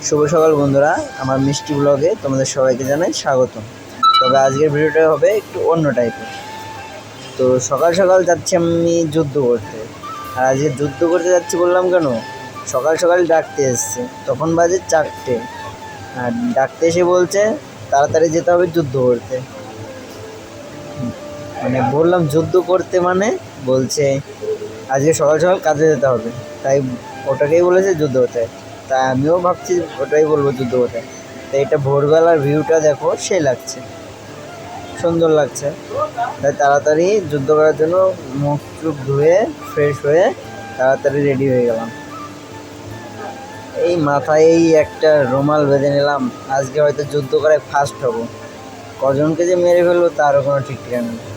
শুভ সকাল বন্ধুরা, আমার মিষ্টি ব্লগে তোমাদের সবাইকে জানাই স্বাগতম। তবে আজকের ভিডিওটা হবে একটু অন্য টাইপের। তো সকাল সকাল যাচ্ছি আমি যুদ্ধ করতে। আর আজকে যুদ্ধ করতে যাচ্ছি বললাম কেন, সকাল সকাল ডাকতে এসছে, তখন বাজে 4টে। আর ডাকতে এসে বলছে তাড়াতাড়ি যেতে হবে যুদ্ধ করতে। মানে বললাম যুদ্ধ করতে, মানে বলছে আজকে সকাল সকাল কাজে যেতে হবে, তাই ওটাকেই বলেছে যুদ্ধ হতে। তাই আমিও ভাবছি ওটাই বলবো যুদ্ধ হতে। তাই এটা ভোরবেলার ভিউটা দেখো, সেই লাগছে, সুন্দর লাগছে। তাই তাড়াতাড়ি যুদ্ধ করার জন্য মুখ টুক ধুয়ে ফ্রেশ হয়ে তাড়াতাড়ি রেডি হয়ে গেলাম। এই মাথায় এই একটা রুমাল বেঁধে নিলাম, আজকে হয়তো যুদ্ধ করে ফার্স্ট হব। কজনকে যে মেরে ফেলবো তারও কোনো ঠিক ঠিকানা নেই।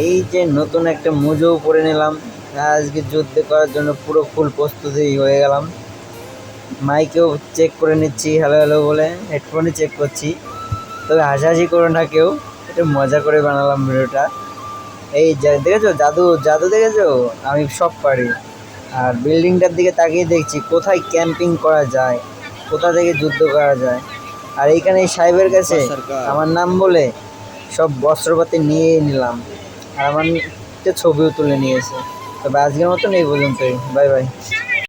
এই যে নতুন একটা মোজো পরে নিলাম, আজকে যুদ্ধ করার জন্য পুরো ফুল প্রস্তুতি হয়ে গেলাম। মাইকেও চেক করে নিচ্ছি হ্যালো হ্যালো বলে, হেডফোনে চেক করছি। তবে হাসাহাসি করো না কেউ, একটু মজা করে বানালাম ভিডিওটা। এই দেখেছো জাদু, জাদু দেখেছো, আমি সব পারি। আর বিল্ডিংটার দিকে তাকিয়ে দেখছি কোথায় ক্যাম্পিং করা যায়, কোথা থেকে যুদ্ধ করা যায়। আর এইখানে এই সাহেবের কাছে আমার নাম বলে সব বস্ত্রপাতি নিয়ে নিলাম। আর আমার ছবিও তুলে নিয়েছে। তবে আজকের মতন এই পর্যন্তই, বাই বাই।